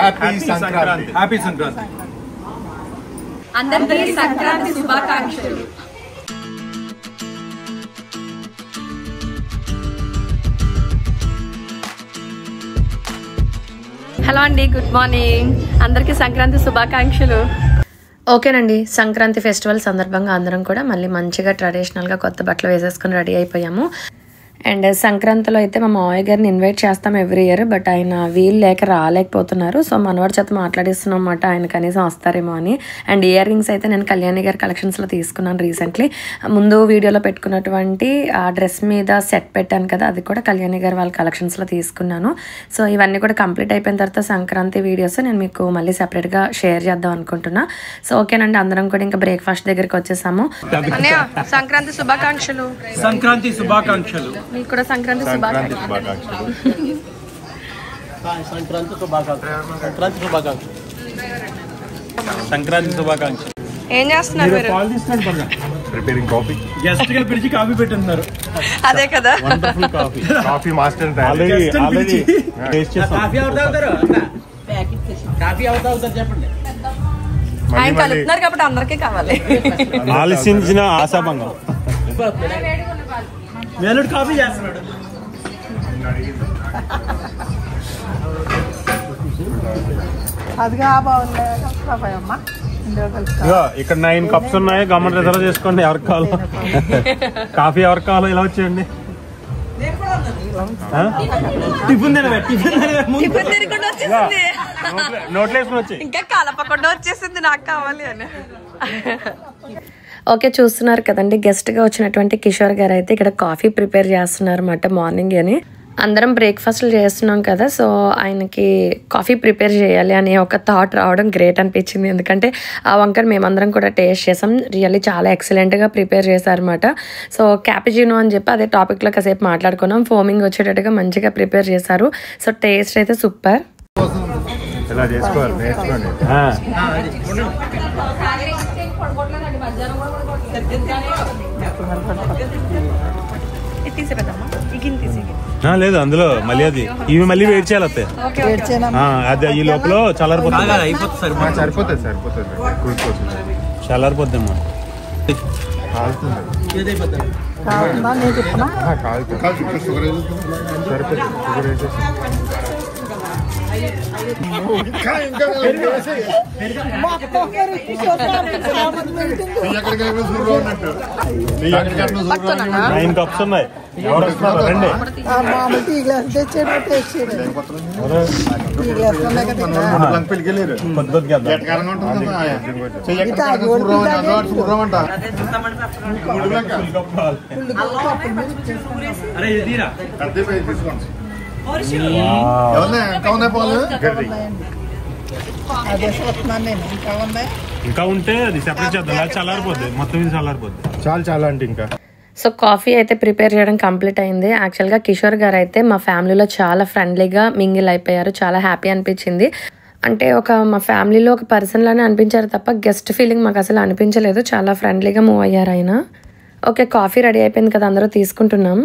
Happy Sankranti అందరికీ సంక్రాంతి శుభాకాంక్షలు. Hello అండి, గుడ్ మార్నింగ్. అందరికీ సంక్రాంతి శుభాకాంక్షలు. ఓకేనండి, సంక్రాంతి ఫెస్టివల్ సందర్భంగా అందరం కూడా మళ్ళీ మంచిగా ట్రెడిషనల్గా కొత్త బట్టలు వేసేసుకుని రెడీ అయిపోయాము. అండ్ సంక్రాంతిలో అయితే మా మావయ్య గారిని ఇన్వైట్ చేస్తాం ఎవ్రీ ఇయర్, బట్ ఆయన వీలు లేక రాలేకపోతున్నారు. సో మనవాడి చేత మాట్లాడిస్తున్నాం అన్నమాట, ఆయన కనీసం వస్తారేమో అని. అండ్ ఇయర్ రింగ్స్ అయితే నేను కళ్యాణి గారి కలెక్షన్స్లో తీసుకున్నాను రీసెంట్లీ. ముందు వీడియోలో పెట్టుకున్నటువంటి ఆ డ్రెస్ మీద సెట్ పెట్టాను కదా, అది కూడా కళ్యాణి గారు వాళ్ళ కలెక్షన్స్లో తీసుకున్నాను. సో ఇవన్నీ కూడా కంప్లీట్ అయిపోయిన తర్వాత సంక్రాంతి వీడియోస్ నేను మీకు మళ్ళీ సెపరేట్గా షేర్ చేద్దాం అనుకుంటున్నా. సో ఓకేనండి, అందరం కూడా ఇంకా బ్రేక్ఫాస్ట్ దగ్గరికి వచ్చేసాము. సంక్రాంతి శుభాకాంక్షలు. సంక్రాంతి శుభాకాంక్షలు. మీకు కూడా సంక్రాంతి శుభాకాంక్షలు. సంక్రాంతి శుభాకాంక్షలు. ఏం చేస్తున్నారు మీరు? Preparing coffee. గెస్ట్ గా పిలిచి కాఫీ పెట్టిస్తున్నారు. అదే కదా, వండర్ఫుల్ కాఫీ. కాఫీ మాస్టర్ ఆయన కలుపుతున్నారు కాబట్టి అందరికీ కావాలి. ఆలోచించిన ఆశాభంగం. మేలుడు కాఫీ చేస్తున్నాడు. ఇక్కడ 9 కప్స్ ఉన్నాయి, గవర్నమెంట్ రిజర్వ్ చేసుకోండి ఎవరికి కావాలో. కాఫీ ఎవరికి కావాలో ఇలా వచ్చేయండి. నోట్లో వేసుకుని వచ్చి ఇంకా కలపకుండా వచ్చేసింది, నాకు కావాలి అని. ఓకే, చూస్తున్నారు కదండి, గెస్ట్గా వచ్చినటువంటి కిషోర్ గారు అయితే ఇక్కడ కాఫీ ప్రిపేర్ చేస్తున్నారు అన్నమాట మార్నింగ్ అని. అందరం బ్రేక్ఫాస్ట్లు చేస్తున్నాం కదా, సో ఆయనకి కాఫీ ప్రిపేర్ చేయాలి అనే ఒక థాట్ రావడం గ్రేట్ అనిపించింది. ఎందుకంటే ఆ వంకర్ మేమందరం కూడా టేస్ట్ చేసాం, రియల్లీ చాలా ఎక్సలెంట్గా ప్రిపేర్ చేశారనమాట. సో క్యాపిచినో అని చెప్పి అదే టాపిక్లో కాసేపు మాట్లాడుకున్నాం. ఫోమింగ్ వచ్చేటట్టుగా మంచిగా ప్రిపేర్ చేశారు. సో టేస్ట్ అయితే సూపర్. ఇలా చేసుకోవాలి, నేర్చుకోండి. లేదు అందులో మళ్ళీ అది ఇవి మళ్ళీ వెయిట్ చేయాలి. అదే ఈ లోపల చల్లారిపోతుంది. సరిపోతుంది చల్లారిపోద్దమ్మా. నైన్ కప్స్ ఉన్నాయి. ఎవరు వస్తున్నారు రండి. ఇంకా ఉంటే అది సెపరేట్ చేద్దాం, చల్లారిపోద్ది మొత్తం. ఇది చల్లారిపోద్ది. చాలా అంటే ఇంకా. సో కాఫీ అయితే ప్రిపేర్ చేయడం కంప్లీట్ అయింది. యాక్చువల్గా కిషోర్ గారు అయితే మా ఫ్యామిలీలో చాలా ఫ్రెండ్లీగా మింగిల్ అయిపోయారు. చాలా హ్యాపీ అనిపించింది. అంటే మా ఫ్యామిలీలో ఒక పర్సన్ లానే అనిపించారు తప్ప గెస్ట్ ఫీలింగ్ మాకు అసలు అనిపించలేదు. చాలా ఫ్రెండ్లీగా మూవ్ అయ్యారు ఆయన. ఓకే, కాఫీ రెడీ అయిపోయింది కదా, అందరూ తీసుకుంటున్నాం.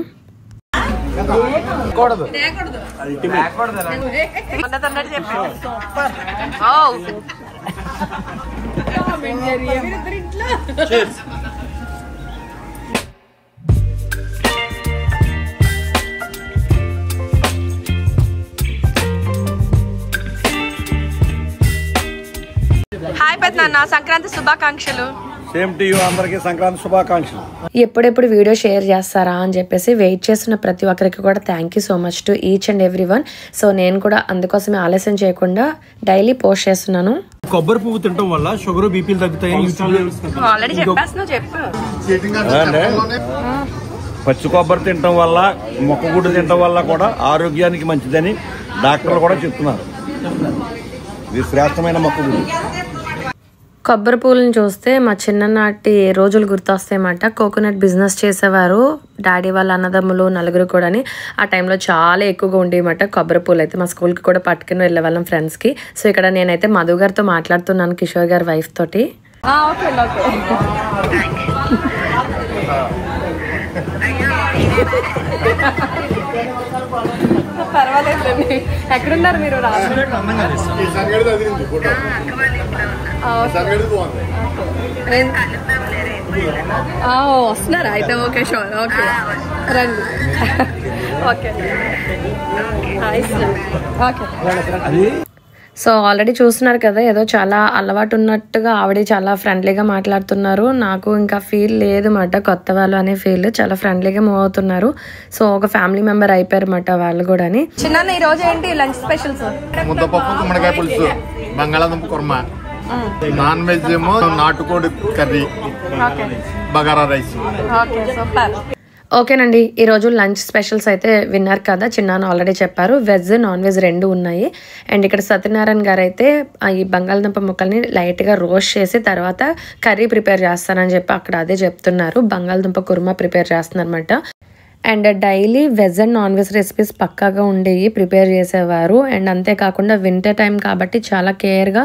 హాయ్ పెద్దనాన్న, సంక్రాంతి శుభాకాంక్షలు. Same to you. అందరికీ సంక్రాంతి శుభాకాంక్షలు. ఎప్పుడెప్పుడు వీడియో షేర్ చేస్తారా అని చెప్పేసి వెయిట్ చేస్తున్న ప్రతి ఒక్కరికి కూడా thank you so much to each and every one. So నేను కూడా అందుకోసమే ఆలస్యం చేయకుండా డైలీ పోస్ట్ చేస్తున్నాను. కొబ్బరి పువ్వు తినడం వల్ల షుగర్ బీపీలు తగ్గుతాయి. ఆల్రెడీ చెప్పేస్తున్నా, చెప్పు. పచ్చి కొబ్బరి తినడం వల్ల, మొక్కగుడ్డు తినడం వల్ల కూడా ఆరోగ్యానికి మంచిదని డాక్టర్లు కూడా చెప్తున్నారు. ఇది శ్రేష్టమైన మొక్కగుడ్డు. కొబ్బరి పూలను చూస్తే మా చిన్ననాటి రోజులు గుర్తొస్తాయన్నమాట. కోకోనట్ బిజినెస్ చేసేవారు డాడీ వాళ్ళ అన్నదమ్ములు నలుగురు కూడా. ఆ టైంలో చాలా ఎక్కువగా ఉండేవన్నమాట కొబ్బరి పూలు. అయితే మా స్కూల్కి కూడా పట్టుకుని వెళ్ళే వాళ్ళం ఫ్రెండ్స్కి. సో ఇక్కడ నేనైతే మధు గారితో మాట్లాడుతున్నాను, కిషోర్ గారి వైఫ్ తోటి. పర్వాలేదులేండి. ఎక్కడున్నారు మీరు? వస్తున్నారా అయితే? Okay sure. ఓకే రండి. Okay okay. సో ఆల్రెడీ చూస్తున్నారు కదా, ఏదో చాలా అలవాటు ఉన్నట్టుగా ఆవిడ చాలా ఫ్రెండ్లీగా మాట్లాడుతున్నారు. నాకు ఇంకా ఫీల్ లేదు మాట, కొత్త వాళ్ళు అనే ఫీల్. చాలా ఫ్రెండ్లీగా మూవ్ అవుతున్నారు. సో ఒక ఫ్యామిలీ మెంబర్ అయిపోయారు మాట వాళ్ళు కూడా. చిన్న ఈ రోజు ఏంటి లంచ్ స్పెషల్స్? ముద్దపప్పు, గుమ్మడికాయ పులుసు, బంగాళాదుంప కుర్మా, నాన్ వెజ్ ఏమో నాటుకోడి curry, bagara rice. Okay super. ఓకేనండి, ఈరోజు లంచ్ స్పెషల్స్ అయితే విన్నారు కదా, చిన్నాను ఆల్రెడీ చెప్పారు. వెజ్ నాన్ వెజ్ రెండు ఉన్నాయి. అండ్ ఇక్కడ సత్యనారాయణ గారు అయితే ఈ బంగాళదుంప ముక్కల్ని లైట్గా రోస్ట్ చేసి తర్వాత కర్రీ ప్రిపేర్ చేస్తానని చెప్పి అక్కడ అదే చెప్తున్నారు. బంగాళదుంప కుర్మా ప్రిపేర్ చేస్తున్నారన్నమాట. And daily veg and non veg recipes పక్కాగా ఉండేవి ప్రిపేర్ చేసేవారు. అండ్ అంతేకాకుండా వింటర్ టైం కాబట్టి చాలా కేర్గా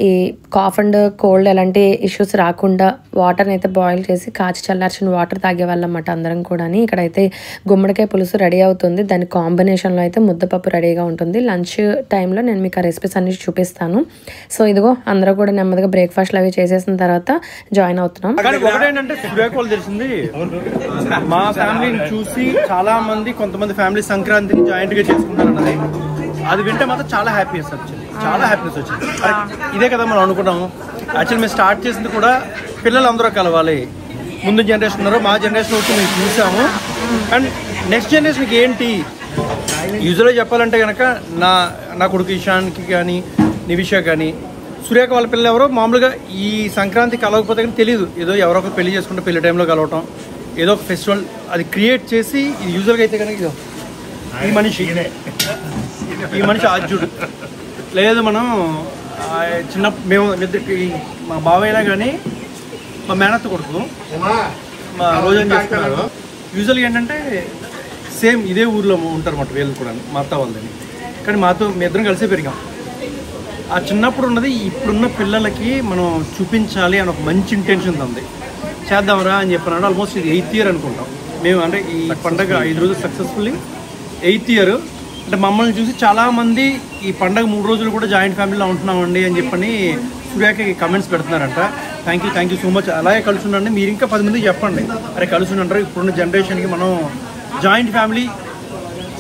ఈ కాఫ్ అండ్ కోల్డ్ ఎలాంటి ఇష్యూస్ రాకుండా వాటర్ని అయితే బాయిల్ చేసి కాచి చల్లార్చిన వాటర్ తాగేవాళ్ళం అన్నమాట అందరం కూడా. ఇక్కడైతే గుమ్మడికాయ పులుసు రెడీ అవుతుంది. దాని కాంబినేషన్లో అయితే ముద్దపప్పు రెడీగా ఉంటుంది. లంచ్ టైంలో నేను మీకు ఆ రెసిపీస్ అన్ని చూపిస్తాను. సో ఇదిగో అందరూ కూడా నెమ్మదిగా బ్రేక్ఫాస్ట్లు అవి చేసేసిన తర్వాత జాయిన్ అవుతున్నాం. ఒకటేంటంటే సురేఖలు తెలిసింది, మా ఫ్యామిలీని చూసి చాలా మంది కొంతమంది ఫ్యామిలీ సంక్రాంతిని జాయింట్ గా చేసుకుంటారు అన్నది. అది వింటే మాత్రం చాలా హ్యాపీనెస్ వచ్చింది, చాలా హ్యాపీనెస్ వచ్చింది. ఇదే కదా మనం అనుకున్నాము. యాక్చువల్ మేము స్టార్ట్ చేసింది కూడా పిల్లలు అందరూ కలవాలి. ముందు జనరేషన్ ఉన్నారు, మా జనరేషన్ వచ్చి మేము చూసాము. అండ్ నెక్స్ట్ జనరేషన్కి ఏంటి యూజువల్గా చెప్పాలంటే కనుక నా కొడుకు ఇషాన్కి కానీ నివిషా కానీ సురేఖ వాళ్ళ పిల్లలు ఎవరో మామూలుగా ఈ సంక్రాంతి కలవకపోతే కానీ తెలియదు. ఏదో ఎవరో ఒకరు పెళ్లి చేసుకుంటే పెళ్లి టైంలో కలవటం, ఏదో ఒక ఫెస్టివల్ అది క్రియేట్ చేసి యూజువల్గా అయితే కనుక ఇదో ఈ మనిషి ఆద్యుడు లేదు. మనం చిన్న మేము మా బావైనా కానీ మా మేనత్త కొడుకు మా రోజని చేస్తున్నారు. యూజువల్గా ఏంటంటే సేమ్ ఇదే ఊర్లో ఉంటారు అన్నమాట వీళ్ళు కూడా, మా అత్త వాళ్ళని. కానీ మాతో మీ ఇద్దరం కలిసే పెరిగాం. ఆ చిన్నప్పుడు ఉన్నది ఇప్పుడున్న పిల్లలకి మనం చూపించాలి అని ఒక మంచి ఇంటెన్షన్ ఉంది. చేద్దామరా అని చెప్పినాడు. ఆల్మోస్ట్ ఇది 8th ఇయర్ అనుకుంటాం మేము. అంటే ఈ పండగ 5 రోజులు సక్సెస్ఫుల్లీ 8th ఇయర్. అంటే మమ్మల్ని చూసి చాలామంది ఈ పండగ 3 రోజులు కూడా జాయింట్ ఫ్యామిలీలో ఉంటున్నామండి అని చెప్పని సురేఖకి కమెంట్స్ పెడుతున్నారంట. Thank you so much. అలాగే కలిసి ఉండండి. మీరు ఇంకా 10 మందికి చెప్పండి, అరే కలిసి ఉండంటారు. ఇప్పుడున్న జనరేషన్కి మనం జాయింట్ ఫ్యామిలీ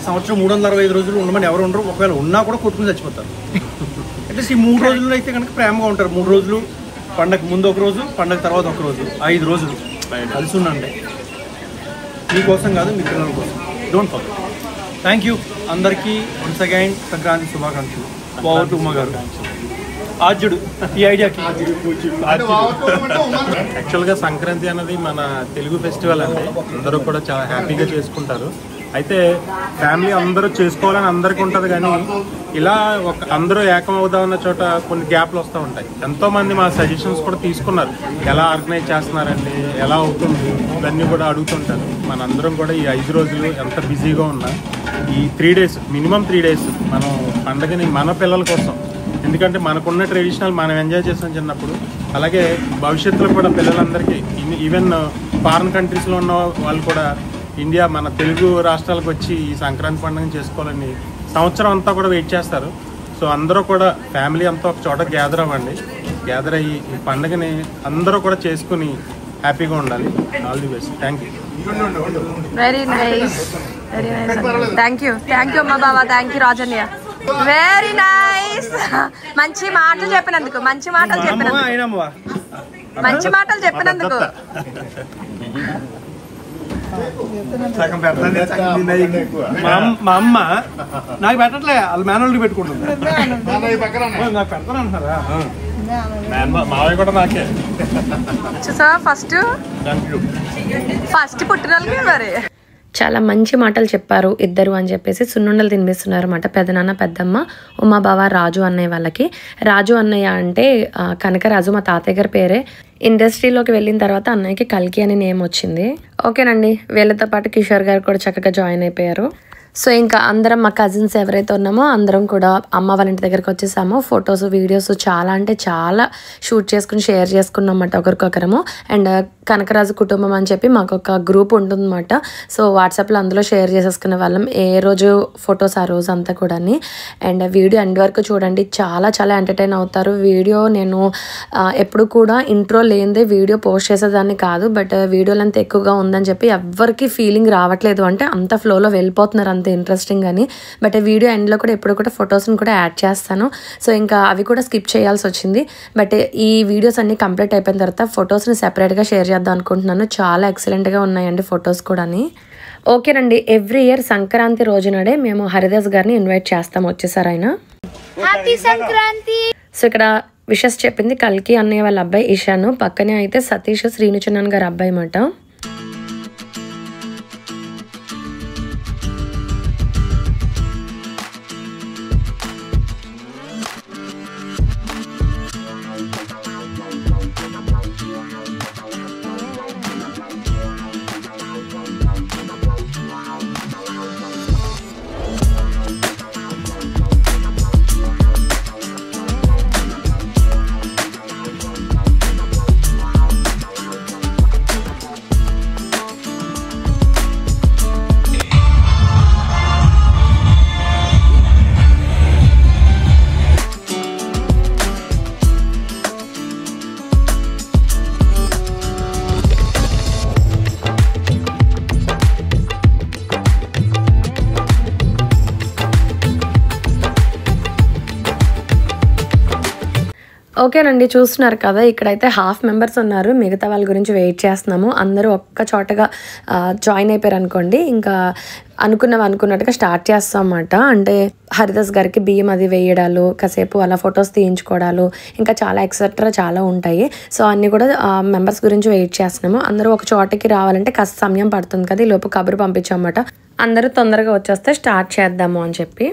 సంవత్సరం 365 రోజులు ఉండమని ఎవరు ఉండరు. ఒకవేళ ఉన్నా కూడా కొట్టుకుని చచ్చిపోతారు. అట్లీస్ట్ ఈ 3 రోజుల్లో అయితే కనుక ప్రేమగా ఉంటారు. 3 రోజులు పండగ ముందు ఒక రోజు, పండగ తర్వాత ఒక రోజు, 5 రోజులు కలిసి ఉండండి. మీకోసం కాదు, మీ పిల్లల కోసం. Don't forget. థ్యాంక్ యూ అందరికీ వన్స్ అగైన్ సంక్రాంతి శుభాకాంక్షలు. పవర్ టు ఉమా గారు ఆద్యుడు ఈ ఐడియాకి. యాక్చువల్గా సంక్రాంతి అన్నది మన తెలుగు ఫెస్టివల్ అండి. అందరూ కూడా చాలా హ్యాపీగా చేసుకుంటారు. అయితే ఫ్యామిలీ అందరూ చేసుకోవాలని అందరికీ ఉంటుంది, కానీ ఇలా అందరూ ఏకమవుదామన్న చోట కొన్ని గ్యాప్లు వస్తూ ఉంటాయి. ఎంతోమంది మా సజెషన్స్ కూడా తీసుకున్నారు, ఎలా ఆర్గనైజ్ చేస్తున్నారండి, ఎలా అవుతుంది, ఇవన్నీ కూడా అడుగుతుంటారు. మనందరం కూడా ఈ 5 రోజులు ఎంత బిజీగా ఉన్నా ఈ 3 days మినిమం 3 days మనం పండుగని మన పిల్లల కోసం, ఎందుకంటే మనకున్న ట్రెడిషనల్ మనం ఎంజాయ్ చేస్తాం చిన్నప్పుడు, అలాగే భవిష్యత్తులో కూడా పిల్లలందరికీ ఈవెన్ ఫారిన్ కంట్రీస్లో ఉన్న వాళ్ళు కూడా ఇండియా మన తెలుగు రాష్ట్రాలకు వచ్చి ఈ సంక్రాంతి పండుగను చేసుకోవాలని సంవత్సరం అంతా కూడా వెయిట్ చేస్తారు. సో అందరూ కూడా ఫ్యామిలీ అంతా ఒక చోట గ్యాదర్ అవ్వండి. గ్యాదర్ అయ్యి ఈ పండుగని అందరూ కూడా చేసుకుని హ్యాపీగా ఉండాలి. All the best. Thank you. Very nice, very nice. Thank you అమ్మా బాబా. Thank you Rajanya. Very nice. మంచి మాటలు చెప్పినందుకు, మంచి మాటలు చెప్పినందుకు. మా అమ్మ నాకు పెట్టట్లే, వాళ్ళ మేనల్ని పెట్టుకుంటుంది. నాకు పెడతాను అంటున్నారా? మావయ్య కూడా నాకే. చూసా ఫస్ట్ పుట్టినోళ్ళకి మరి చాలా మంచి మాటలు చెప్పారు ఇద్దరు అని చెప్పేసి సున్నుండలు తినిపిస్తున్నారు అన్నమాట పెద్దనాన్న పెద్దమ్మ ఉమా బావ రాజు అన్నయ్య వాళ్ళకి. రాజు అన్నయ్య అంటే కనకరాజు మా తాతయ్య గారి పేరే. ఇండస్ట్రీలోకి వెళ్ళిన తర్వాత అన్నయ్యకి కల్కి అని నేమ్ వచ్చింది. ఓకేనండి, వీళ్ళతో పాటు కిషోర్ గారు కూడా చక్కగా జాయిన్ అయిపోయారు. సో ఇంకా అందరం మా కజిన్స్ ఎవరైతే ఉన్నామో అందరం కూడా అమ్మ వాళ్ళ ఇంటి దగ్గరికి వచ్చేసాము. ఫొటోస్ వీడియోస్ చాలా అంటే చాలా షూట్ చేసుకుని షేర్ చేసుకున్నాం అన్నమాట ఒకరికొకరము. అండ్ కనకరాజు కుటుంబం అని చెప్పి మాకు ఒక గ్రూప్ ఉంటుందన్నమాట. సో వాట్సాప్లో అందులో షేర్ చేసేసుకునే వాళ్ళం ఏ రోజు ఫొటోస్ ఆ రోజు అంతా కూడా. అండ్ వీడియో ఎండ్ వరకు చూడండి, చాలా చాలా ఎంటర్టైన్ అవుతారు. వీడియో నేను ఎప్పుడు కూడా ఇంట్రో లేనిదే వీడియో పోస్ట్ చేసేదాన్ని కాదు, బట్ వీడియో లెంత్ ఎక్కువగా ఉందని చెప్పి ఎవ్వరికి ఫీలింగ్ రావట్లేదు, అంటే అంత ఫ్లోలో వెళ్ళిపోతున్నారు అంత ఇంట్రెస్టింగ్ అని. బట్ వీడియో ఎండ్లో కూడా ఎప్పుడు కూడా ఫొటోస్ని కూడా యాడ్ చేస్తాను. సో ఇంకా అవి కూడా స్కిప్ చేయాల్సి వచ్చింది. బట్ ఈ వీడియోస్ అన్నీ కంప్లీట్ అయిపోయిన తర్వాత ఫొటోస్ని సెపరేట్గా షేర్ చేద్దాం అనుకుంటున్నాను. చాలా ఎక్సలెంట్గా ఉన్నాయండి ఫొటోస్ కూడా. ఓకేనండి, ఎవ్రీ ఇయర్ సంక్రాంతి రోజునాడే మేము హరిదాస్ గారిని ఇన్వైట్ చేస్తాము. వచ్చేసారు ఆయన. హ్యాపీ సంక్రాంతి. సో ఇక్కడ విషెస్ చెప్పింది కల్కి అన్నయ్య వాళ్ళ అబ్బాయి ఇషాను, పక్కనే అయితే సతీష్ శ్రీనుచన్నన్ గారి అబ్బాయి అన్నమాట. ఓకేనండి, చూస్తున్నారు కదా, ఇక్కడైతే హాఫ్ మెంబర్స్ ఉన్నారు, మిగతా వాళ్ళ గురించి వెయిట్ చేస్తున్నాము. అందరూ ఒక్క చోటగా జాయిన్ అయిపోయారు అనుకోండి, ఇంకా అనుకున్నట్టుగా స్టార్ట్ చేస్తాం అన్నమాట. అంటే హరిదాస్ గారికి బియ్యం అది వేయడాలు, కాసేపు అలా ఫొటోస్ తీయించుకోవడాలు, ఇంకా చాలా ఎక్సెట్రా చాలా ఉంటాయి. సో అన్నీ కూడా మెంబర్స్ గురించి వెయిట్ చేస్తున్నాము. అందరూ ఒక చోటకి రావాలంటే కాస్త సమయం పడుతుంది కదా, ఈ లోపు కబురు పంపించామన్నమాట. అందరూ తొందరగా వచ్చేస్తే స్టార్ట్ చేద్దాము అని చెప్పి.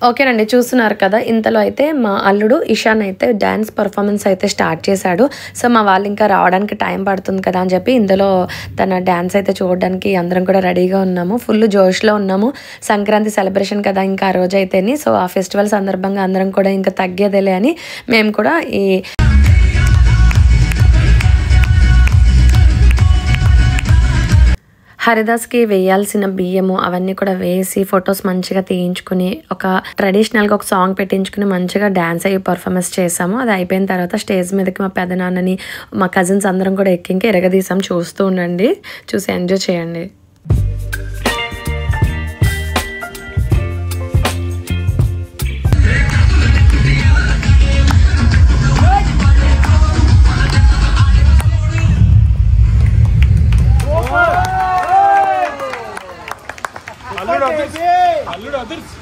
ఓకేనండి, చూస్తున్నారు కదా, ఇంతలో అయితే మా అల్లుడు ఇషాన్ అయితే డ్యాన్స్ పర్ఫార్మెన్స్ అయితే స్టార్ట్ చేశాడు. సో మా వాళ్ళు ఇంకా రావడానికి టైం పడుతుంది కదా అని చెప్పి ఇందులో తన డ్యాన్స్ అయితే చూడడానికి అందరం కూడా రెడీగా ఉన్నాము. ఫుల్ జోష్లో ఉన్నాము. సంక్రాంతి సెలబ్రేషన్ కదా ఇంకా ఆ రోజు అయితేని. సో ఆ ఫెస్టివల్ సందర్భంగా అందరం కూడా ఇంకా తగ్గేదేలే అని మేము కూడా ఈ హరిదాస్కి వేయాల్సిన బియ్యము అవన్నీ కూడా వేసి ఫొటోస్ మంచిగా తీయించుకుని ఒక ట్రెడిషనల్గా ఒక సాంగ్ పెట్టించుకుని మంచిగా డ్యాన్స్ అయ్యి పర్ఫార్మెన్స్ చేసాము. అది అయిపోయిన తర్వాత స్టేజ్ మీదకి మా పెదనాన్నని మా కజిన్స్ అందరం కూడా ఎక్కింకి ఎరగదీసాం. చూస్తూ ఉండండి, చూసి ఎంజాయ్ చేయండి. అల్లుడు అదర్స్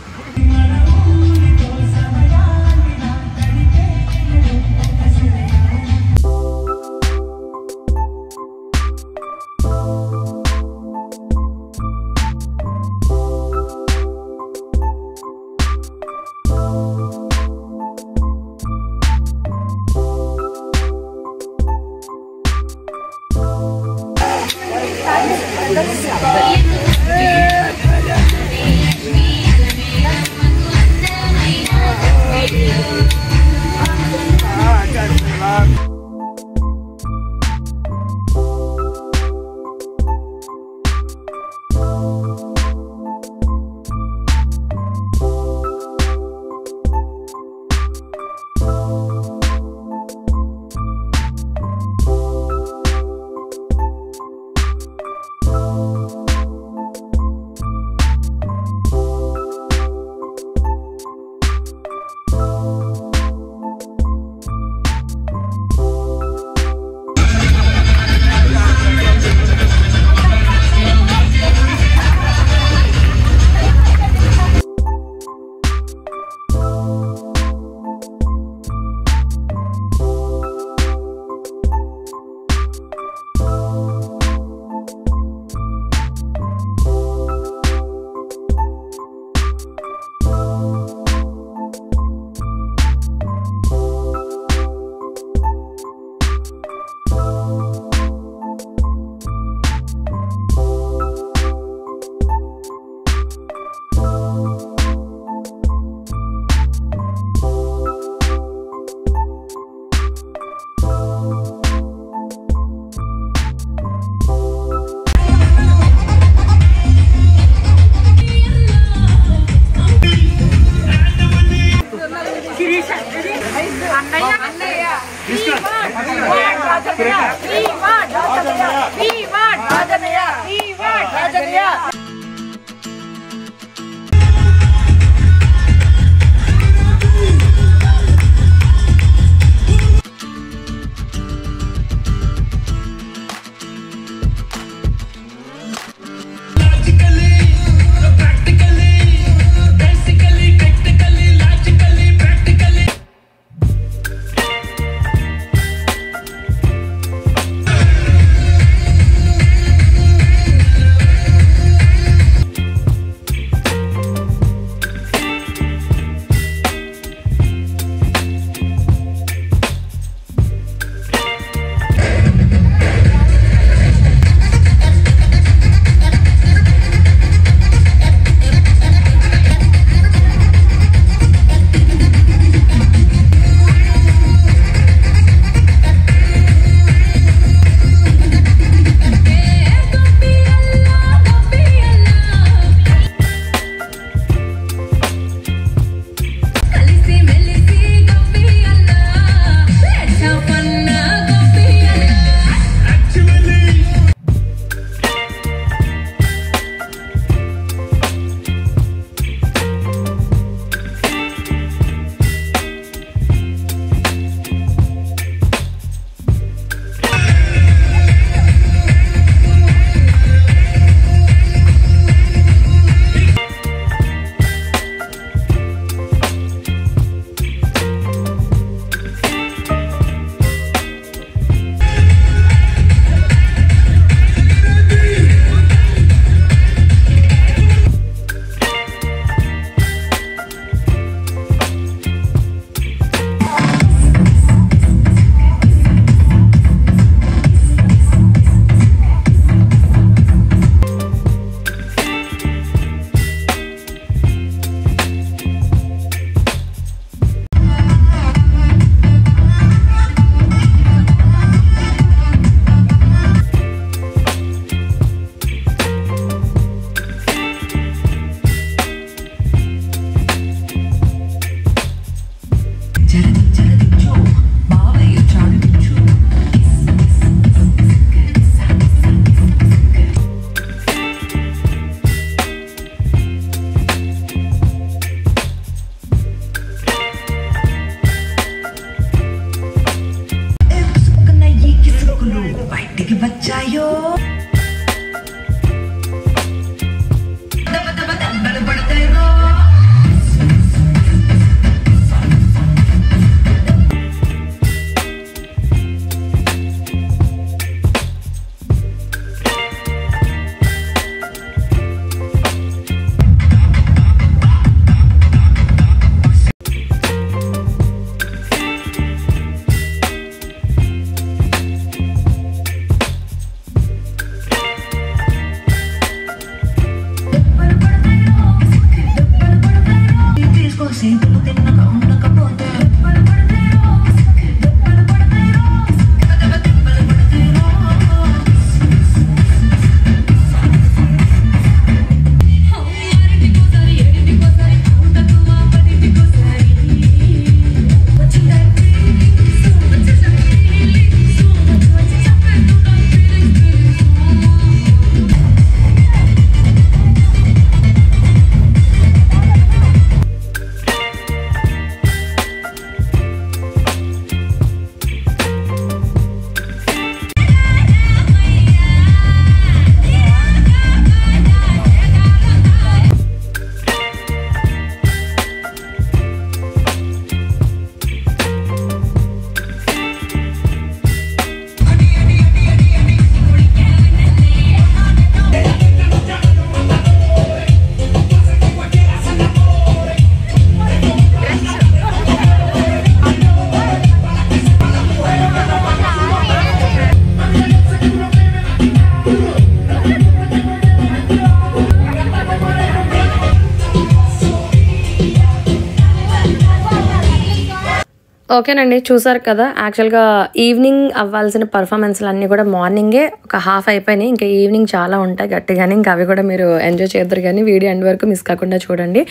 ఓకేనండి, చూసారు కదా. యాక్చువల్గా ఈవినింగ్ అవ్వాల్సిన పర్ఫార్మెన్స్లు అన్నీ కూడా మార్నింగే ఒక హాఫ్ అయిపోయినాయి. ఇంకా ఈవినింగ్ చాలా ఉంటాయి గట్టిగానే, ఇంకా అవి కూడా మీరు ఎంజాయ్ చేద్దరు. కానీ వీడియో ఎండ్ వరకు మిస్ కాకుండా చూడండి.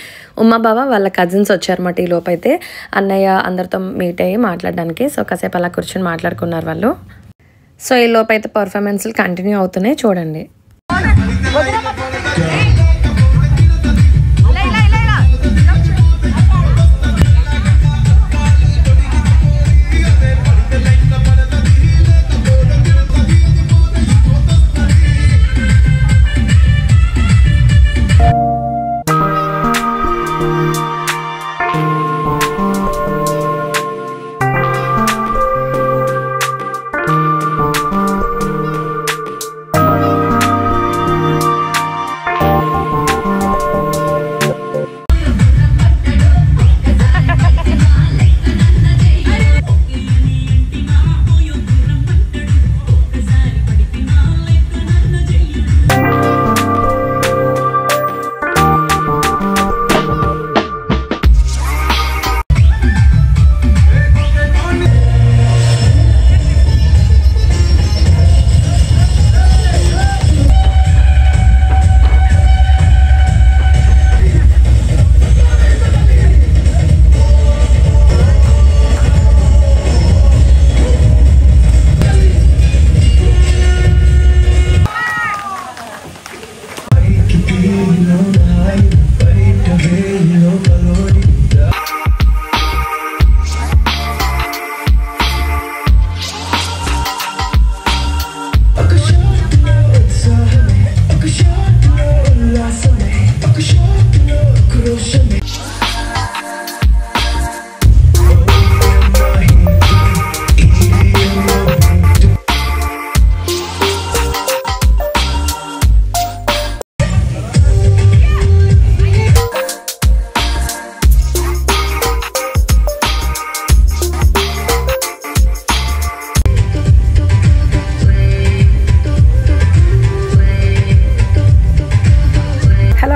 ఉమా బావ వాళ్ళ కజిన్స్ వచ్చారన్నమాట. ఈ లోపు అయితే అన్నయ్య అందరితో మీట్ అయ్యి మాట్లాడడానికి. సో కాసేపు అలా కూర్చొని మాట్లాడుకున్నారు వాళ్ళు. సో ఈ లోపు అయితే పర్ఫార్మెన్స్లు కంటిన్యూ అవుతున్నాయి, చూడండి.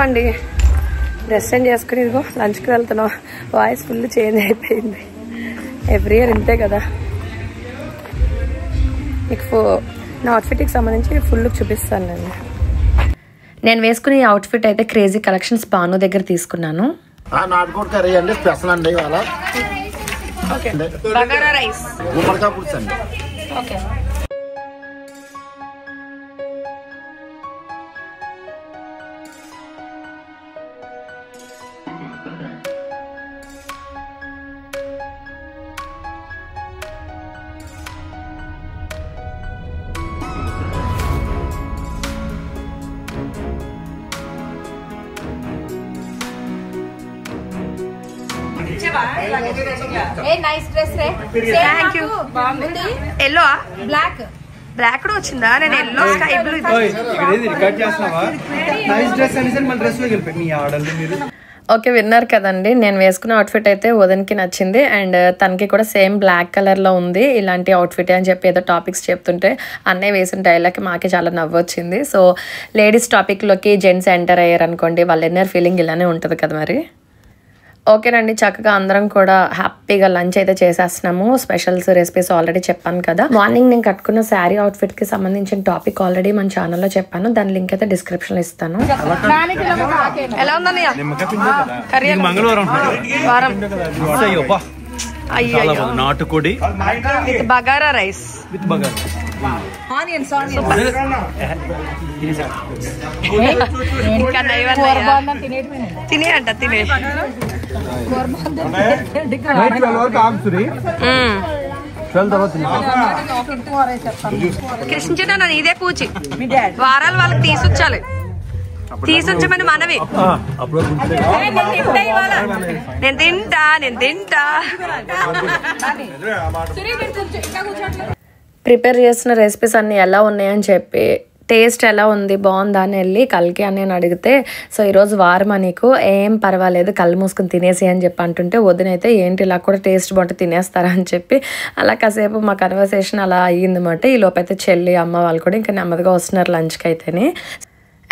అండి, డ్రెస్ చేంజ్ చేసుకుని ఇదిగో లంచ్కి వెళ్తున్నాం. వాయిస్ ఫుల్ చేంజ్ అయిపోయింది. ఎవ్రీ ఇయర్ ఇంతే కదా. మీకు నా అవుట్ఫిట్కి సంబంధించి ఫుల్ లుక్ చూపిస్తాను. నేను వేసుకునే అవుట్ఫిట్ అయితే క్రేజీ కలెక్షన్స్ బాను దగ్గర తీసుకున్నాను. నాటుకోడి కర్రీ అండి, స్పెషల్ అండి ఇవాళ. బగారా రైస్, గుమ్మడికాయ పులుసు అండి. Okay. Thank you. Yellow black black కూడా వచ్చిందా? నేను ఎల్లో స్కై బ్లూ. రికార్డ్ చేస్తున్నావా? నైస్ డ్రెస్ అనేసి మన డ్రెస్ లోకి వెళ్ళిపోయి మీ ఆర్డర్లు మీరు. ఓకే, విన్నారు కదండి. నేను వేసుకున్న అవుట్ఫిట్ అయితే వదన్కి నచ్చింది అండ్ తనకి కూడా సేమ్ బ్లాక్ కలర్లో ఉంది. ఇలాంటి అవుట్ఫిట్ అని చెప్పి ఏదో టాపిక్స్ చెప్తుంటే అన్నయ్య వేసిన డైలాగ్కి మాకే చాలా నవ్వు వచ్చింది. సో లేడీస్ టాపిక్లోకి జెంట్స్ ఎంటర్ అయ్యారు అనుకోండి, వాళ్ళ ఇన్నర్ ఫీలింగ్ ఇలానే ఉంటుంది కదా మరి. ఓకేనండి, చక్కగా అందరం కూడా హ్యాపీగా లంచ్ అయితే చేసేస్తున్నాము. స్పెషల్స్ రెసిపీస్ ఆల్రెడీ చెప్పాను కదా. మార్నింగ్ నేను కట్టుకున్న శారీ అవుట్ఫిట్కి సంబంధించిన టాపిక్ ఆల్రెడీ మన ఛానల్లో చెప్పాను. దాని లింక్ అయితే డిస్క్రిప్షన్లో ఇస్తాను. ఎలా ఉందన్నయ్య కర్రీ? మంగళవారం వారం నాటుకోడి with bagara rice with bagara తినే అంట తినే. కృష్ణ ఇదే కూచి వారాలు వాళ్ళకి తీసుకొచ్చాలి. తీసుకొచ్చమని మనవి. నేను తింటా. ప్రిపేర్ చేసిన రెసిపీస్ అన్నీ ఎలా ఉన్నాయని చెప్పి టేస్ట్ ఎలా ఉంది బాగుందా అని వెళ్ళి కల్కి అని నేను అడిగితే, సో ఈరోజు వారమా నీకు, ఏం పర్వాలేదు కళ్ళు మూసుకుని తినేసి అని చెప్పి అంటుంటే, వదినైతే ఏంటి ఇలా కూడా టేస్ట్ బాగుంటే తినేస్తారా అని చెప్పి అలా కాసేపు మా కన్వర్సేషన్ అలా అయ్యిందన్నమాట. ఈ లోపైతే చెల్లి అమ్మ వాళ్ళు కూడా ఇంకా నెమ్మదిగా వస్తున్నారు లంచ్కి అయితేనే.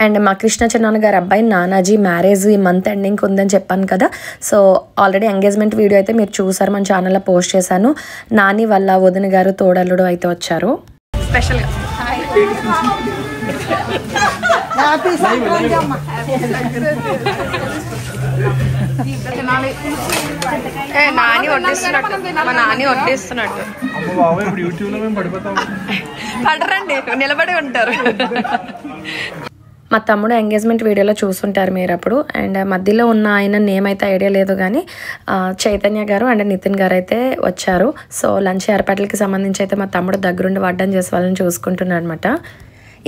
అండ్ మా కృష్ణ చిన్నాన్న గారి అబ్బాయి నానాజీ మ్యారేజ్ ఈ మంత్ ఎండింగ్ ఉందని చెప్పాను కదా. సో ఆల్రెడీ ఎంగేజ్మెంట్ వీడియో అయితే మీరు చూసారు, మన ఛానల్లో పోస్ట్ చేశాను. నాని వాళ్ళ వదిన గారు తోడల్లుడు అయితే వచ్చారు స్పెషల్గా. నాని వడ్డిస్తున్నట్టు, మా నాని వడ్డిస్తున్నట్టు. పడరండి, నిలబడి ఉంటారు. మా తమ్ముడు ఎంగేజ్మెంట్ వీడియోలో చూసుంటారు మీరు అప్పుడు. అండ్ మధ్యలో ఉన్న ఆయన నేమ్ అయితే ఐడియా లేదు కానీ చైతన్య గారు అండ్ నితిన్ గారు అయితే వచ్చారు. సో లంచ్ ఏర్పాట్లకి సంబంధించి అయితే మా తమ్ముడు దగ్గరుండి వడ్డం చేసే వాళ్ళని చూసుకుంటున్నాడు అనమాట.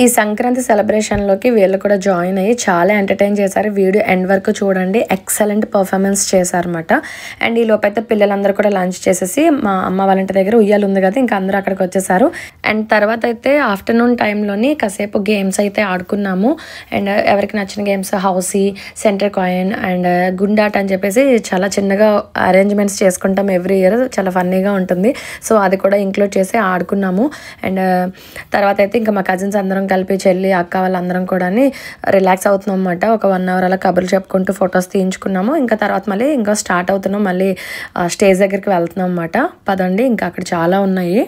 ఈ సంక్రాంతి సెలబ్రేషన్లోకి వీళ్ళు కూడా జాయిన్ అయ్యి చాలా ఎంటర్టైన్ చేశారు. వీడియో ఎండ్ వరకు చూడండి, ఎక్సలెంట్ పర్ఫార్మెన్స్ చేశారనమాట. అండ్ ఈ లోపైతే పిల్లలందరూ కూడా లంచ్ చేసేసి మా అమ్మ వాళ్ళ ఇంటి దగ్గర ఉయ్యాలు ఉంది కదా, ఇంకా అందరూ అక్కడికి వచ్చేసారు. అండ్ తర్వాత అయితే ఆఫ్టర్నూన్ టైంలోని కాసేపు గేమ్స్ అయితే ఆడుకున్నాము. అండ్ ఎవరికి నచ్చిన games housie, center coin and గుండాట అని చెప్పేసి చాలా చిన్నగా అరేంజ్మెంట్స్ చేసుకుంటాం ఎవ్రీ ఇయర్, చాలా ఫన్నీగా ఉంటుంది. సో అది కూడా ఇంక్లూడ్ చేసి ఆడుకున్నాము. అండ్ తర్వాత అయితే ఇంకా మా కజిన్స్ అందరం కలిపి చెల్లి అక్క వాళ్ళందరం కూడా రిలాక్స్ అవుతున్నాం అన్నమాట. ఒక 1 hour అలా కబుర్లు చెప్పుకుంటూ ఫొటోస్ తీయించుకున్నాము. ఇంకా తర్వాత మళ్ళీ ఇంకా స్టార్ట్ అవుతున్నాం, మళ్ళీ స్టేజ్ దగ్గరికి వెళ్తున్నాం అన్నమాట. పదండి, ఇంకా అక్కడ చాలా ఉన్నాయి.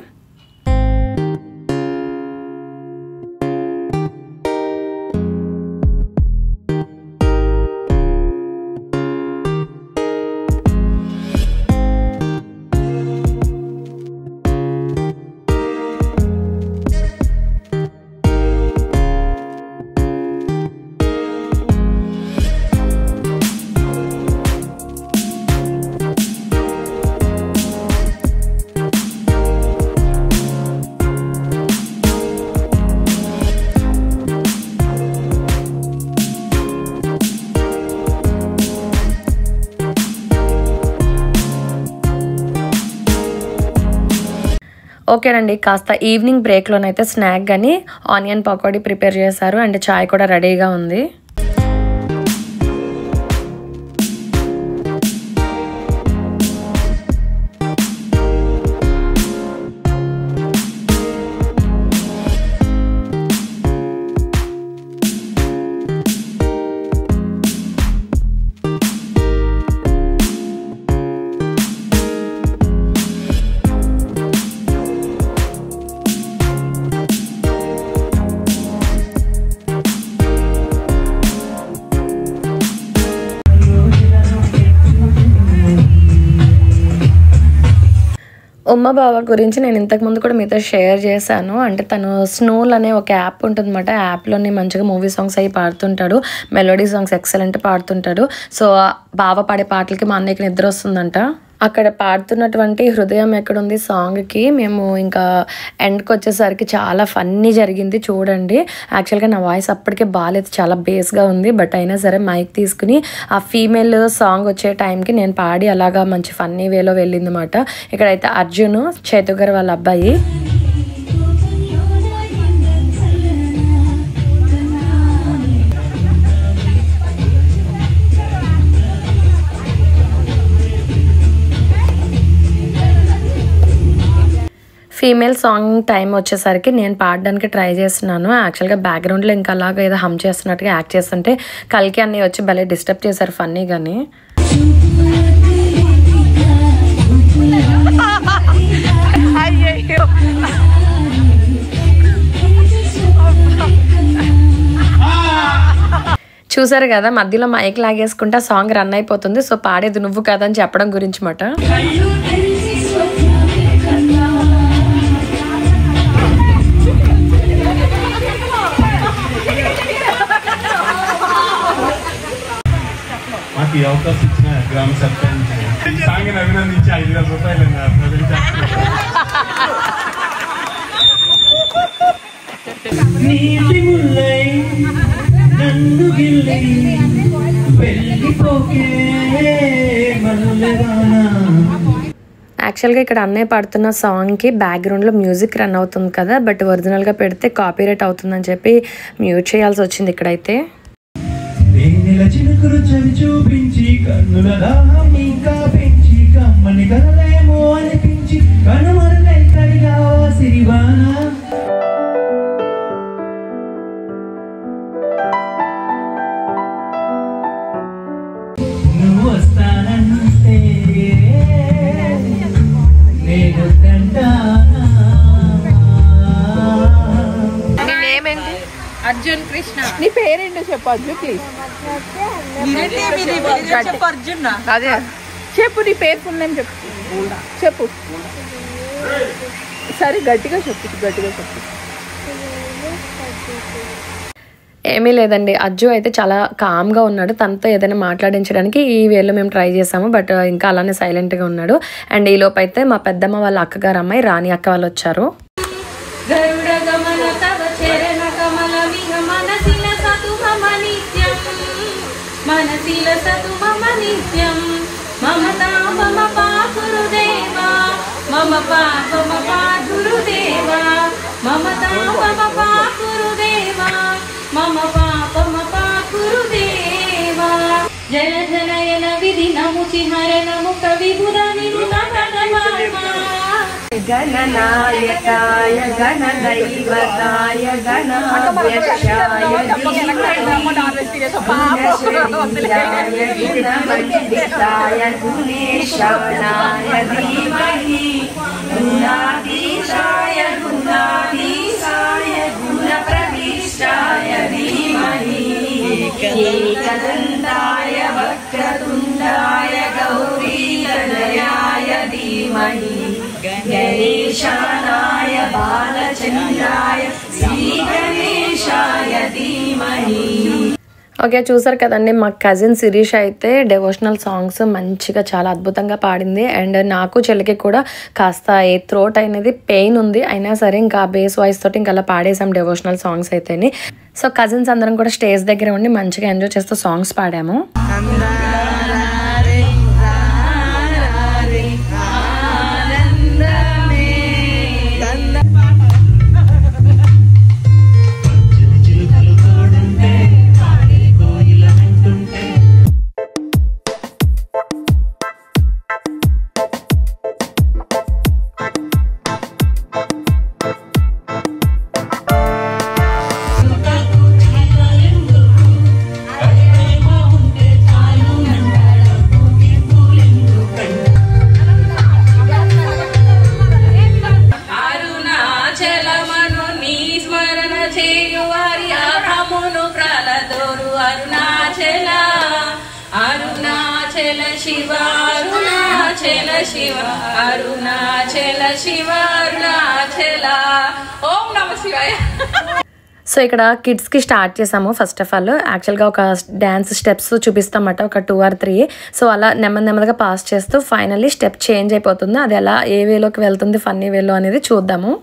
ఓకేనండి, కాస్త ఈవినింగ్ బ్రేక్లోనైతే స్నాక్ కానీ ఆనియన్ పకోడీ ప్రిపేర్ చేశారు. అండ్ చాయ్ కూడా రెడీగా ఉంది. ఉమ్మ బావ గురించి నేను ఇంతకుముందు కూడా మీతో షేర్ చేశాను. అంటే తను స్నూల్ అనే ఒక యాప్ ఉంటుంది అన్నమాట. యాప్లోని మంచిగా మూవీ సాంగ్స్ అవి పాడుతుంటాడు, మెలోడీ సాంగ్స్ ఎక్సలెంట్ పాడుతుంటాడు. సో బావ పాడే పాటలకి మా అన్నయ్యకి నిద్ర వస్తుందంట. అక్కడ పాడుతున్నటువంటి హృదయం ఎక్కడుంది సాంగ్కి మేము ఇంకా ఎండ్కి వచ్చేసరికి చాలా ఫన్నీ జరిగింది చూడండి. యాక్చువల్గా నా వాయిస్ అప్పటికే బాగాలేదు, చాలా బేస్గా ఉంది. బట్ అయినా సరే మైక్ తీసుకుని ఆ ఫీమేల్ సాంగ్ వచ్చే టైంకి నేను పాడి అలాగా మంచి ఫన్నీ వేలో వెళ్ళిందన్నమాట. ఇక్కడైతే అర్జున్ చైతు గారు వాళ్ళ అబ్బాయి. ఫీమేల్ సాంగ్ టైం వచ్చేసరికి నేను పాడడానికి ట్రై చేస్తున్నాను. యాక్చువల్గా బ్యాక్గ్రౌండ్లో ఇంకా అలాగా ఏదో హమ్ చేస్తున్నట్టుగా యాక్ట్ చేస్తుంటే కల్కి అన్నీ వచ్చి భలే డిస్టర్బ్ చేశారు ఫన్నీగాని. చూసారు కదా, మధ్యలో మైక్ లాగేసుకుంటే సాంగ్ రన్ అయిపోతుంది. సో పాడేది నువ్వు కదా అని చెప్పడం గురించి మాట. మాకు ఈ అవకాశం ఇచ్చిన గ్రామ సర్పంచ్ సాంగ్ అభినందించి 5,000 రూపాయలు యాక్చువల్గా ఇక్కడ అన్నయ్య పాడుతున్న సాంగ్కి బ్యాక్గ్రౌండ్లో మ్యూజిక్ రన్ అవుతుంది కదా, బట్ ఒరిజినల్గా పెడితే కాపీరైట్ అవుతుందని చెప్పి మ్యూట్ చేయాల్సి వచ్చింది ఇక్కడైతే. చూపించి కన్నుల ఇంకా పెంచి కమ్మని కలలేమో అనిపించి కనుమరుగై కడిగావా సిరివానా. గట్టిగా చెప్పు అర్జున్ ప్లీజ్. అదే చెప్పు, నీ పేరు ఫుల్ నేమ్ చెప్పు. సరే గట్టిగా చెప్పు. ఏమీ లేదండి, అజ్జు అయితే చాలా కామ్గా ఉన్నాడు. తనతో ఏదైనా మాట్లాడించడానికి ఈ వేలో మేము ట్రై చేసాము, బట్ ఇంకా అలానే సైలెంట్గా ఉన్నాడు. అండ్ ఈ లోపు అయితే మా పెద్దమ్మ వాళ్ళ అక్కగారు అమ్మాయి రాణి అక్క వాళ్ళు వచ్చారు. జన జనయన విధి నముచి హరణము కవి గణనాయకాయ గణదైవతాయ గణాధ్యక్షాయ గుణేశాయ ధీమహి గుణాధీశాయ గుణాధీశాయ గుణప్రవిష్టాయ ధీమహి ఏకదంతాయ వక్రతుండాయ గౌరీతనయాయ ధీమహి గణేశానాయ బాలచంద్రాయ శ్రీ గణేశాయ ధీమహి. ఓకే, చూసారు కదండి, మా కజిన్ శిరీష్ అయితే డెవోషనల్ సాంగ్స్ మంచిగా చాలా అద్భుతంగా పాడింది. అండ్ నాకు చెల్లికి కూడా కాస్త ఏ థ్రోట్ అనేది పెయిన్ ఉంది, అయినా సరే ఇంకా బేస్ వాయిస్ తోటి ఇంకా అలా పాడేసాం డెవోషనల్ సాంగ్స్ అయితేని. సో కజిన్స్ అందరం కూడా స్టేజ్ దగ్గర ఉండి మంచిగా ఎంజాయ్ చేస్తూ సాంగ్స్ పాడాము. అరుణాచల శివ అరుణాచల శివ అరుణాచల శివ అరుణాచల ఓం నమః శివాయ. సో ఇక్కడ కిడ్స్కి స్టార్ట్ చేసాము. ఫస్ట్ ఆఫ్ ఆల్ యాక్చువల్గా ఒక డ్యాన్స్ స్టెప్స్ చూపిస్తామట, ఒక 2 or 3. సో అలా నెమ్మదిగా పాస్ చేస్తూ ఫైనల్లీ స్టెప్ చేంజ్ అయిపోతుంది. అది ఎలా ఏ వేలోకి వెళ్తుంది, ఫన్నీ వేలో అనేది చూద్దాము.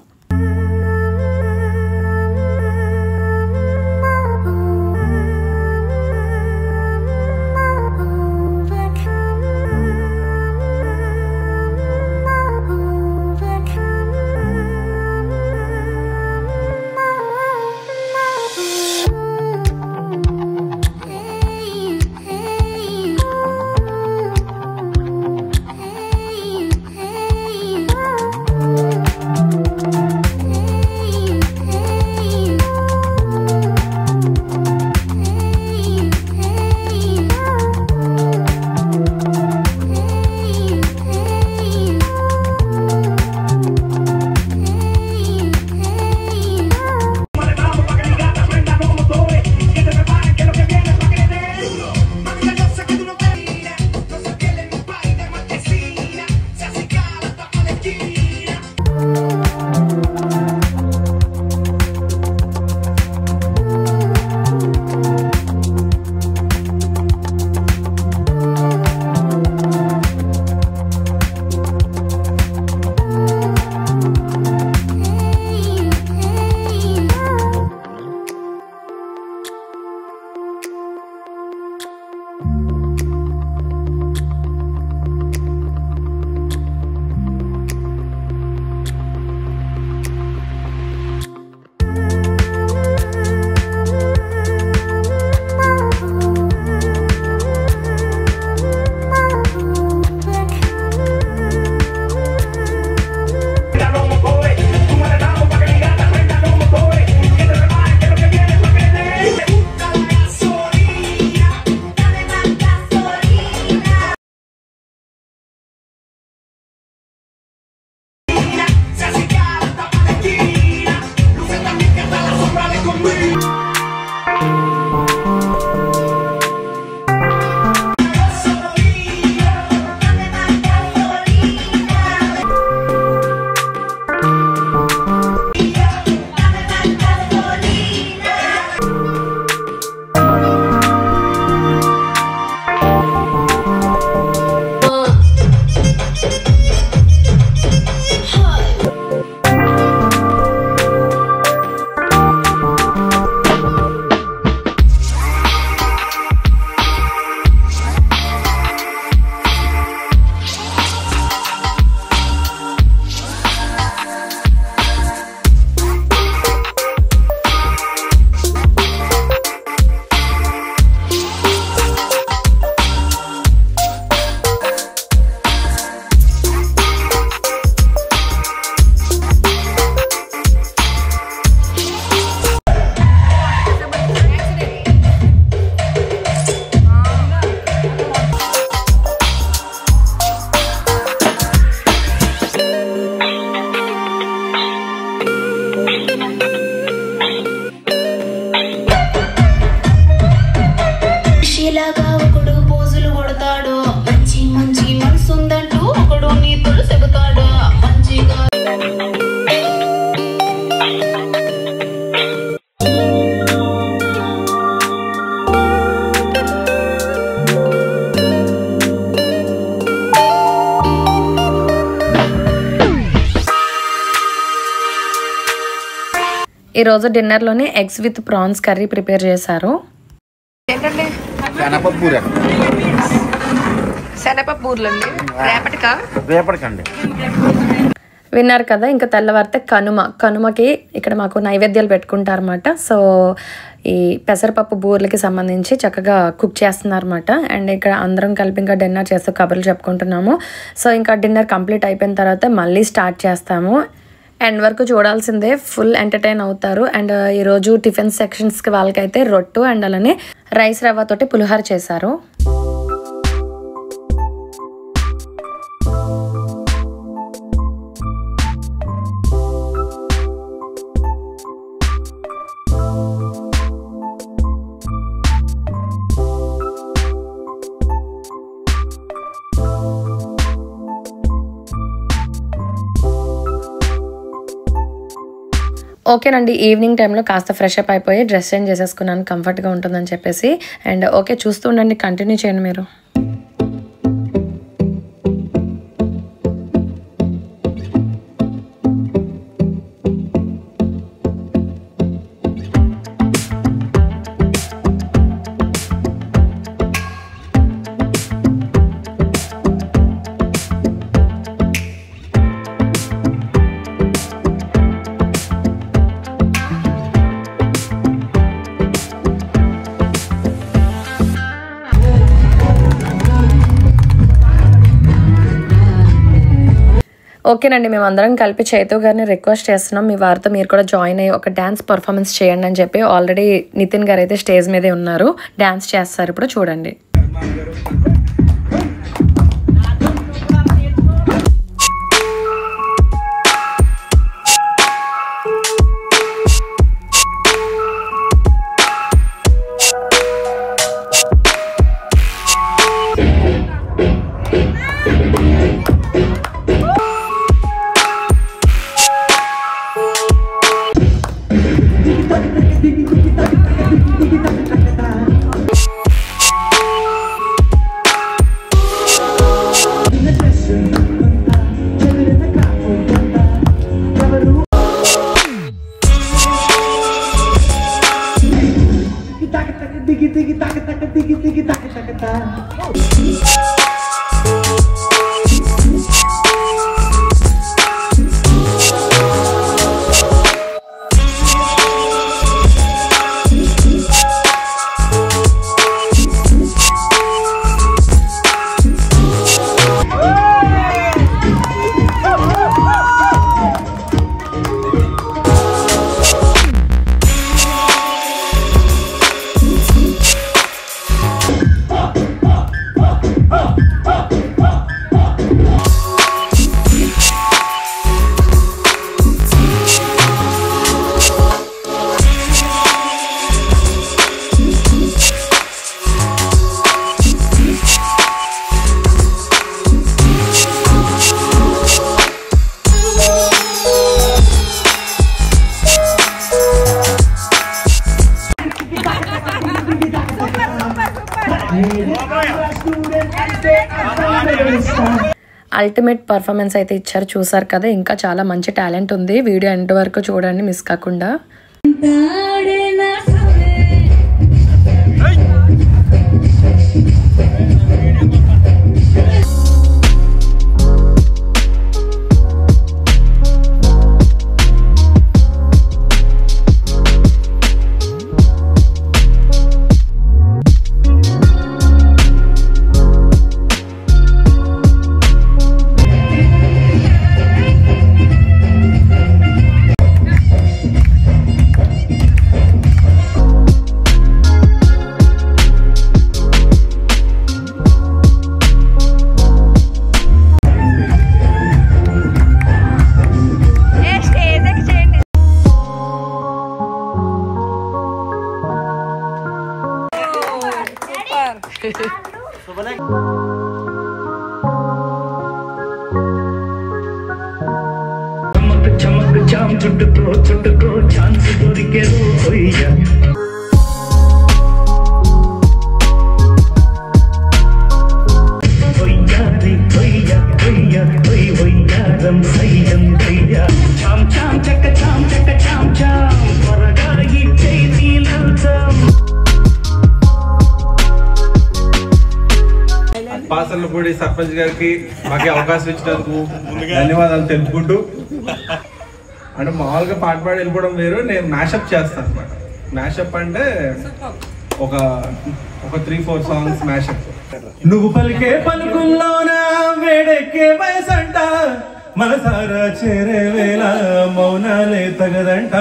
ఈరోజు డిన్నర్లోనే eggs with prawns curry prepare చేశారు. ఏంటండి శనగపప్పు బూర్లండి రేపటికండి. విన్నారు కదా. ఇంకా తెల్లవారితే కనుమకి ఇక్కడ మాకు నైవేద్యాలు పెట్టుకుంటారన్నమాట. సో ఈ పెసరపప్పు బూర్లకి సంబంధించి చక్కగా కుక్ చేస్తున్నారన్నమాట. అండ్ ఇక్కడ అందరం కలిపి ఇంకా డిన్నర్ చేస్తూ కబుర్లు చెప్పుకుంటున్నాము. సో ఇంకా డిన్నర్ కంప్లీట్ అయిపోయిన తర్వాత మళ్ళీ స్టార్ట్ చేస్తాము. ఎండ్ వరకు చూడాల్సిందే, ఫుల్ ఎంటర్టైన్ అవుతారు. అండ్ ఈరోజు టిఫిన్ సెక్షన్స్కి వాళ్ళకైతే రొట్టు అండ్ అలానే రైస్ రవ్వతోటి పులిహోర చేశారు. ఓకేనండి, ఈవినింగ్ టైంలో కాస్త ఫ్రెష్ అప్ అయిపోయి డ్రెస్ చేంజ్ చేసేసుకున్నాను కంఫర్ట్గా ఉంటుందని చెప్పేసి. అండ్ ఓకే, చూస్తూ ఉండండి, కంటిన్యూ చేయండి మీరు. ఓకేనండి, మేమందరం కలిపి చైతు గారిని రిక్వెస్ట్ చేస్తున్నాం, మీ వారితో మీరు కూడా జాయిన్ అయ్యి ఒక డ్యాన్స్ పర్ఫార్మెన్స్ చేయండి అని చెప్పి. ఆల్రెడీ నితిన్ గారు అయితే స్టేజ్ మీదే ఉన్నారు, డ్యాన్స్ చేస్తారు, ఇప్పుడు చూడండి. అల్టిమేట్ పర్ఫార్మెన్స్ అయితే ఇచ్చారు, చూసారు కదా. ఇంకా చాలా మంచి టాలెంట్ ఉంది, వీడియో ఎండ్ వరకు చూడండి మిస్ కాకుండా. చుట్టుకో ఛాన్స్ దొరికే చాం చాం చక్క చాం చక్క చాం చాం చింతలపూడి సర్పంచ్ గారికి మాకు అవకాశం ఇచ్చినందుకు ధన్యవాదాలు తెలుపుకుంటూ, అంటే మామూలుగా పాట పాడి వెళ్ళిపోవడం వేరు, నేను మ్యాషప్ చేస్తాను అనమాట. మ్యాషప్ అంటే ఒక 3-4 సాంగ్స్ మ్యాషప్. నువ్వు పలికే పలుకుల్లోన వేడెక్కే వయసంట, మనసారా చేరే వేళ మౌనాలే తగదంట,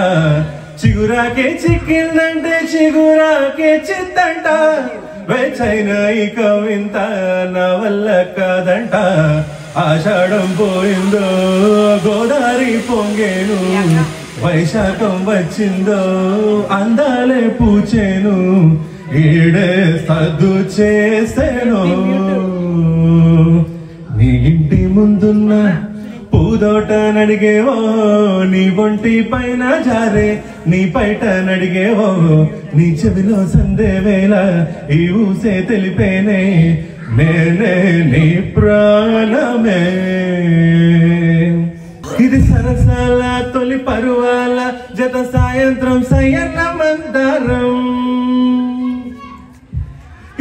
చిగురాకే చిక్కిందంటే చిగురాకే చిత్తంట, వేచైన ఈ కవింత నా వల్ల కాదంట, ఆషాఢం పోయిందో గోదావరి పొంగేను, వైశాఖం వచ్చిందో అందాలే పూచేను, ఈడే సద్దు చేసేను, నీ ఇంటి ముందున్న పూదోట నడిగేవో, నీ ఒంటి పైన జారే నీ పైట నడిగేవో, నీ చెవిలో సందే వేళ ఈ ఊసే తెలిపేనే, నేనే నీ ప్రాణమే. ఇది సరసాల తొలి పరువాల జత సాయంత్రం సయన్న మందారం,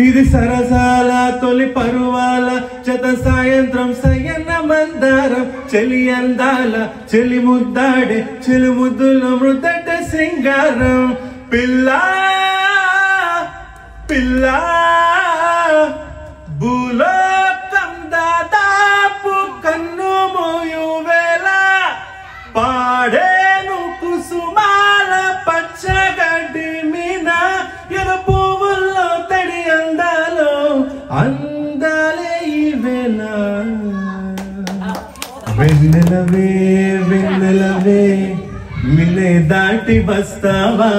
ఇది సరసాల తొలి పరువాల జత సాయంత్రం సయన్న మందారం, చెలి అందాల చెలి ముద్దాడే చెలి ముద్దుల మృదట సింగారం, పిల్లా పిల్లా భూలోకం దాదాపు కన్ను మోయు వేళ, పాడేను కుసుమాల పచ్చగడ్డి మీన, ఎద పువ్వుల్లో తడి అందాలో అందాలే ఈ వేళ, వెన్నెలవే వెన్నెలవే మిన్నే దాటి వస్తావా,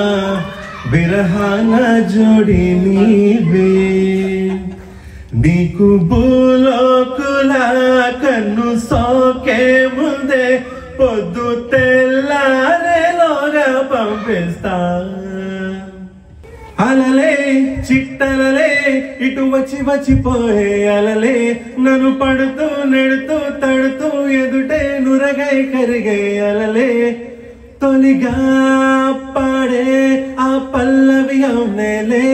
విరహాన జోడి నీవే, నీకు భూలోకుల కన్ను సోకే ముందే పొద్దు తెల్లారేలోగా పంపిస్తా, అలలే చిట్టలలే ఇటు వచ్చి వచ్చిపోయే అలలే, నన్ను పడుతూ నెడుతూ తడుతూ ఎదుటే నురగై కరిగే అలలే, తొలిగా పాడే ఆ పల్లవి అవునేలే,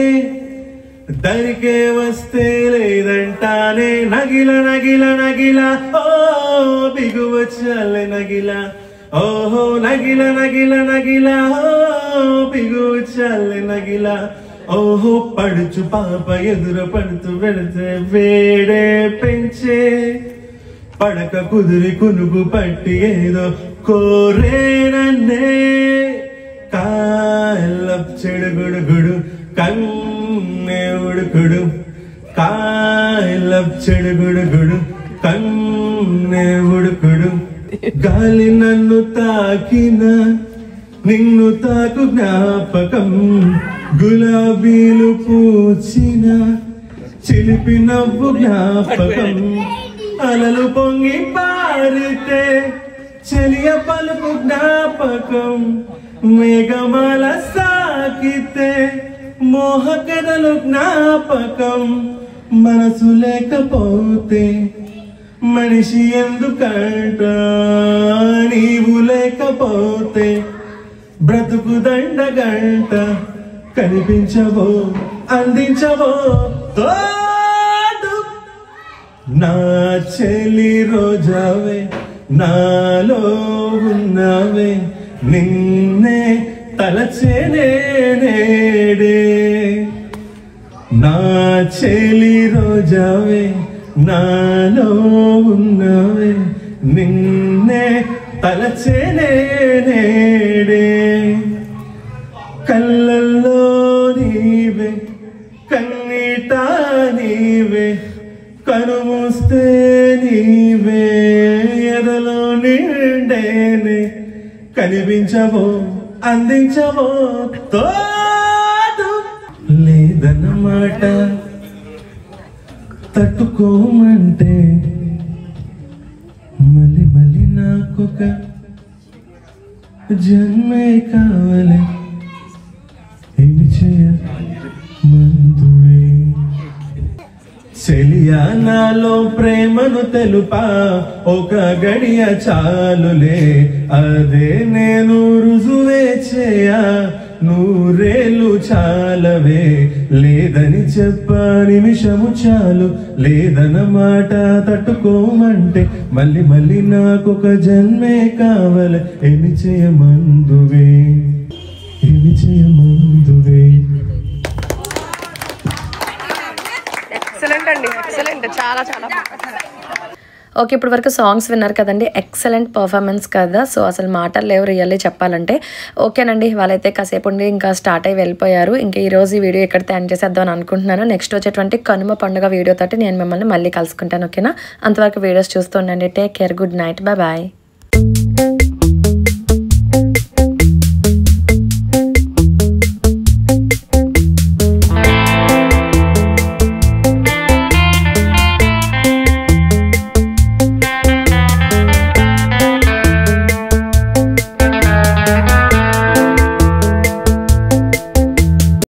దరికే వస్తే లేదంటానే నగిల నగిల నగిల, ఓ బిగువ చల్లె నగిల, ఓహో నగిల నగిల నగిల, ఓ బిగువ చల్లె నగిల, ఓహో పడుచు పాప ఎదురు పడుతూ వెళితే వేడే పెంచే, పడక కుదిరి కునుగు పట్టి ఏదో కోరేనన్నే, కాళ్ళ చెడుగుడుగుడు కన్నే ఉడుకుడు, కాళ్ళ చెడుగుడుగుడు కన్నే ఉడుకుడు, గాలి నన్ను తాకిన నిన్ను తాకు జ్ఞాపకం, గులాబీలు పూచిన చిలిపి నవ్వు జ్ఞాపకం, అలలు పొంగి పారితే చెలియ పలుకు జ్ఞాపకం, మేఘమాల సాకితే మోహకథలు జ్ఞాపకం, మనసు లేకపోతే మనిషి ఎందుకంట, నీవు లేకపోతే బ్రతుకు దండగంట, కనిపించవో అందించవో తోడు, నా చెలి రోజావే నాలో ఉన్నావే, నిన్నే తలచేనే నేడే, నా చెలి రోజావే నాలో ఉన్నావే, నిన్నే తలచేనే నేడే, కళ్ళల్లో నీవే కన్నీట నీవే, కనుమూస్తే నీవే ఎదలో నిండేనే, కనిపించవో అందించవో తోడు, లేదన్నమాట తట్టుకోమంటే, మళ్ళీ మళ్ళీ నాకొక జన్మే కావాలి, ఏమి చేయ మందువే, చెలియా నాలో ప్రేమను తెలుపా ఒక గడియ చాలులే, అదే నేను రుజువే చేయా నూరేళ్ళు చాలవే లేదని చెప్ప నిమిషము చాలు లేదన్నమాట తట్టుకోమంటే మళ్ళీ మళ్ళీ నాకొక జన్మే కావాలి ఏమి చేయమందువే ఏమి చేయమందువే. ఎక్సలెంట్ అండి, ఎక్సలెంట్, చాలా చాలా. ఓకే, ఇప్పుడు వరకు సాంగ్స్ విన్నారు కదండి, ఎక్సలెంట్ పర్ఫార్మెన్స్ కదా. సో అసలు మాటలు లేవు రియల్లీ చెప్పాలంటే. ఓకేనండి, వాళ్ళైతే కాసేపు ఉండి ఇంకా స్టార్ట్ అయ్యి వెళ్ళిపోయారు. ఇంకా ఈరోజు ఈ వీడియో ఎక్కడితే ఎండ్ చేసేద్దాం అని అనుకుంటున్నాను. నెక్స్ట్ వచ్చేటువంటి కనుమ పండుగ వీడియో తోటి నేను మిమ్మల్ని మళ్ళీ కలుసుకుంటాను. ఓకేనా, అంతవరకు వీడియోస్ చూస్తూ ఉండండి. Take care, good night, bye bye.